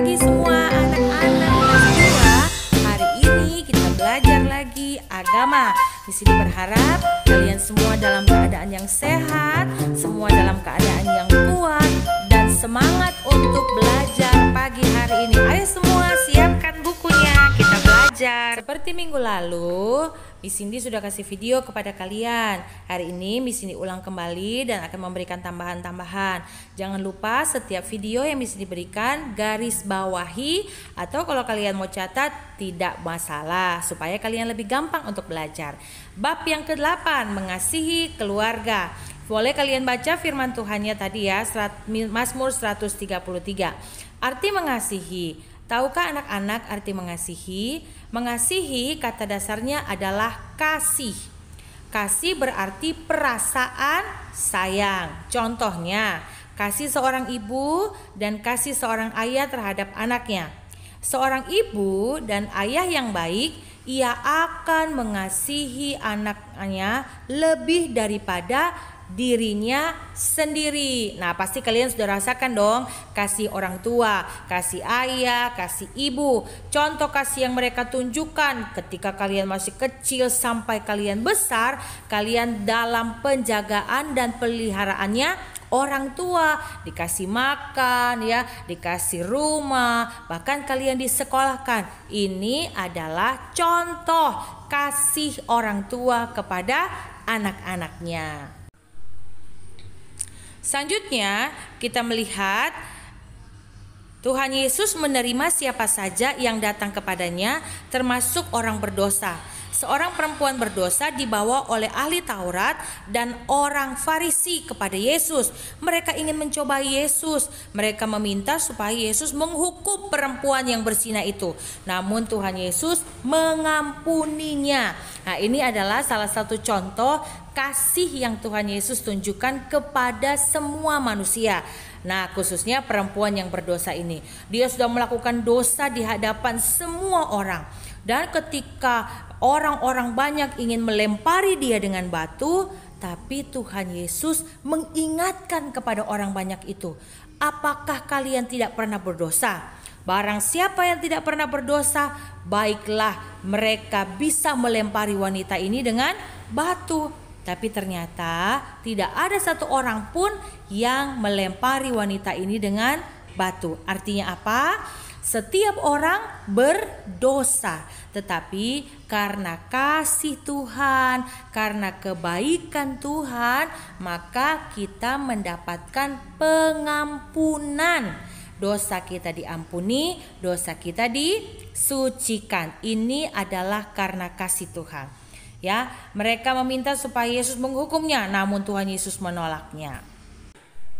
pagi semua anak-anak kelas 2. Hari ini kita belajar lagi agama. Di sini berharap kalian semua dalam keadaan yang sehat, semua dalam keadaan yang kuat dan semangat untuk belajar pagi hari ini. Ayo semua siapkan bukunya, kita belajar. Seperti minggu lalu, Miss Cindy sudah kasih video kepada kalian. Hari ini Miss Cindy ulang kembali dan akan memberikan tambahan-tambahan. Jangan lupa setiap video yang Miss Cindy berikan garis bawahi, atau kalau kalian mau catat tidak masalah supaya kalian lebih gampang untuk belajar. Bab yang ke-8, mengasihi keluarga. Boleh kalian baca firman Tuhannya tadi ya, Mazmur 133. Arti mengasihi. Tahukah anak-anak arti mengasihi? Mengasihi kata dasarnya adalah kasih. Kasih berarti perasaan sayang. Contohnya, kasih seorang ibu dan kasih seorang ayah terhadap anaknya. Seorang ibu dan ayah yang baik, ia akan mengasihi anaknya lebih daripada dirinya sendiri. Nah, pasti kalian sudah rasakan dong kasih orang tua, kasih ayah, kasih ibu. Contoh kasih yang mereka tunjukkan ketika kalian masih kecil sampai kalian besar, kalian dalam penjagaan dan peliharaannya orang tua, dikasih makan ya, dikasih rumah, bahkan kalian disekolahkan. Ini adalah contoh kasih orang tua kepada anak-anaknya. Selanjutnya kita melihat Tuhan Yesus menerima siapa saja yang datang kepadanya, termasuk orang berdosa. Seorang perempuan berdosa dibawa oleh ahli Taurat dan orang Farisi kepada Yesus. Mereka ingin mencoba Yesus. Mereka meminta supaya Yesus menghukum perempuan yang berzina itu. Namun Tuhan Yesus mengampuninya. Nah, ini adalah salah satu contoh kasih yang Tuhan Yesus tunjukkan kepada semua manusia. Nah, khususnya perempuan yang berdosa ini. Dia sudah melakukan dosa di hadapan semua orang. Dan ketika orang-orang banyak ingin melempari dia dengan batu, tapi Tuhan Yesus mengingatkan kepada orang banyak itu, apakah kalian tidak pernah berdosa? Barang siapa yang tidak pernah berdosa, baiklah mereka bisa melempari wanita ini dengan batu. Tapi ternyata tidak ada satu orang pun yang melempari wanita ini dengan batu. Artinya apa? Setiap orang berdosa, tetapi karena kasih Tuhan, karena kebaikan Tuhan, maka kita mendapatkan pengampunan. Dosa kita diampuni, dosa kita disucikan. Ini adalah karena kasih Tuhan. Ya, mereka meminta supaya Yesus menghukumnya, namun Tuhan Yesus menolaknya.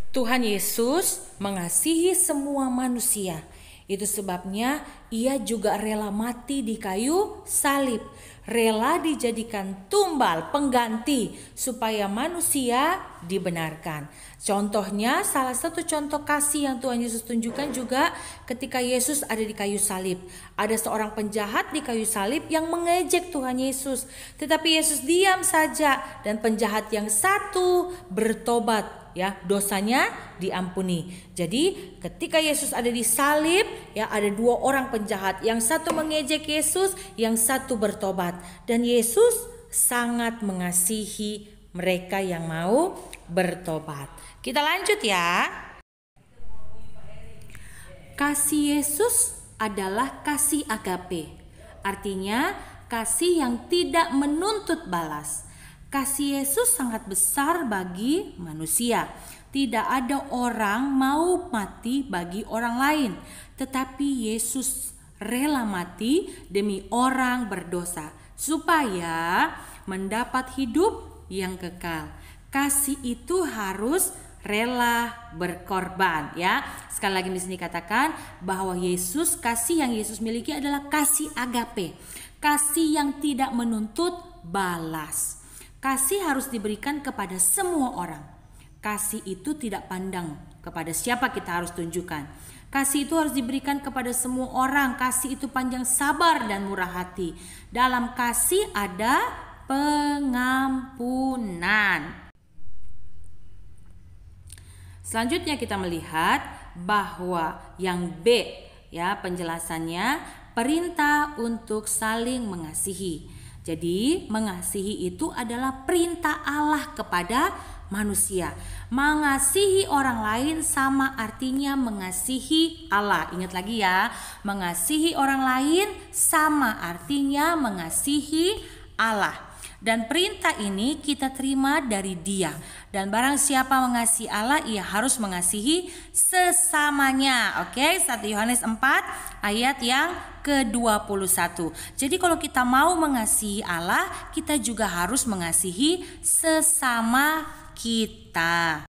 Tuhan Yesus mengasihi semua manusia. Itu sebabnya ia juga rela mati di kayu salib, rela dijadikan tumbal pengganti supaya manusia dibenarkan. Contohnya, salah satu contoh kasih yang Tuhan Yesus tunjukkan juga ketika Yesus ada di kayu salib. Ada seorang penjahat di kayu salib yang mengejek Tuhan Yesus, tetapi Yesus diam saja dan penjahat yang satu bertobat. Ya, dosanya diampuni. Jadi ketika Yesus ada di salib, ya ada dua orang penjahat, yang satu mengejek Yesus, yang satu bertobat, dan Yesus sangat mengasihi mereka yang mau bertobat. Kita lanjut ya. Kasih Yesus adalah kasih agape. Artinya kasih yang tidak menuntut balas. Kasih Yesus sangat besar bagi manusia. Tidak ada orang mau mati bagi orang lain, tetapi Yesus rela mati demi orang berdosa supaya mendapat hidup yang kekal. Kasih itu harus rela berkorban ya. Sekali lagi di sini katakan bahwa Yesus, kasih yang Yesus miliki adalah kasih agape. Kasih yang tidak menuntut balas. Kasih harus diberikan kepada semua orang. Kasih itu tidak pandang kepada siapa kita harus tunjukkan. Kasih itu harus diberikan kepada semua orang. Kasih itu panjang sabar dan murah hati. Dalam kasih ada pengampunan. Selanjutnya kita melihat bahwa yang B Ya, penjelasannya perintah untuk saling mengasihi. Jadi, mengasihi itu adalah perintah Allah kepada manusia. Mengasihi orang lain sama artinya mengasihi Allah. Ingat lagi ya, mengasihi orang lain sama artinya mengasihi Allah. Dan perintah ini kita terima dari Dia. Dan barang siapa mengasihi Allah, ia harus mengasihi sesamanya. Oke, 1 Yohanes 4 ayat yang ke-21. Jadi kalau kita mau mengasihi Allah, kita juga harus mengasihi sesama kita.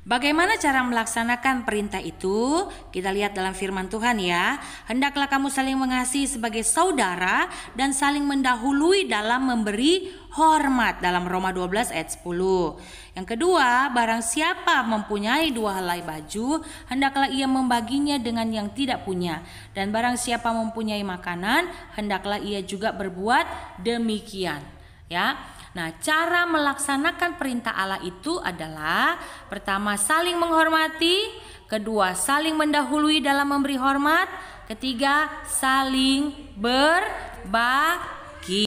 Bagaimana cara melaksanakan perintah itu? Kita lihat dalam firman Tuhan ya. Hendaklah kamu saling mengasihi sebagai saudara dan saling mendahului dalam memberi hormat, dalam Roma 12 ayat 10. Yang kedua, barang siapa mempunyai 2 helai baju, hendaklah ia membaginya dengan yang tidak punya. Dan barang siapa mempunyai makanan, hendaklah ia juga berbuat demikian. Ya. Nah, cara melaksanakan perintah Allah itu adalah pertama saling menghormati, kedua saling mendahului dalam memberi hormat, ketiga saling berbagi.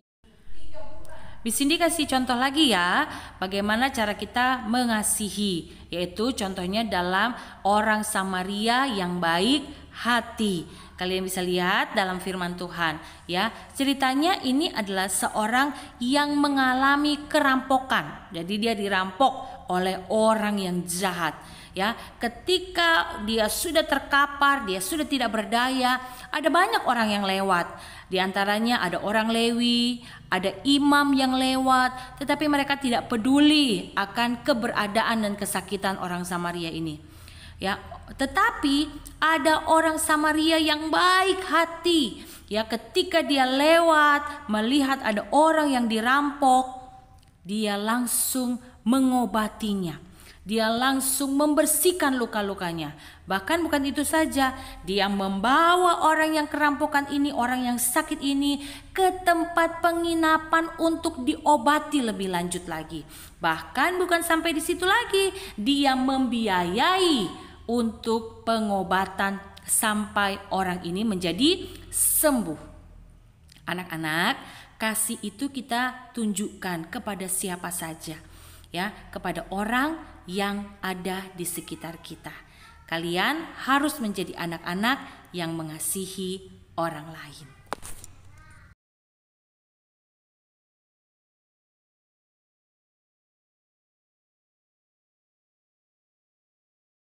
Di sini kasih contoh lagi ya, bagaimana cara kita mengasihi, yaitu contohnya dalam orang Samaria yang baik hati. Kalian bisa lihat dalam firman Tuhan ya. Ceritanya ini adalah seorang yang mengalami kerampokan. Jadi dia dirampok oleh orang yang jahat ya. Ketika dia sudah terkapar, dia sudah tidak berdaya, ada banyak orang yang lewat. Di antaranya ada orang Lewi, ada imam yang lewat, tetapi mereka tidak peduli akan keberadaan dan kesakitan orang Samaria ini. Ya, tetapi ada orang Samaria yang baik hati. Ya, ketika dia lewat melihat ada orang yang dirampok, dia langsung mengobatinya. Dia langsung membersihkan luka-lukanya. Bahkan bukan itu saja, dia membawa orang yang kerampokan ini, orang yang sakit ini ke tempat penginapan untuk diobati lebih lanjut lagi. Bahkan bukan sampai di situ lagi, dia membiayai untuk pengobatan sampai orang ini menjadi sembuh. Anak-anak, kasih itu kita tunjukkan kepada siapa saja, ya, kepada orang yang ada di sekitar kita. Kalian harus menjadi anak-anak yang mengasihi orang lain.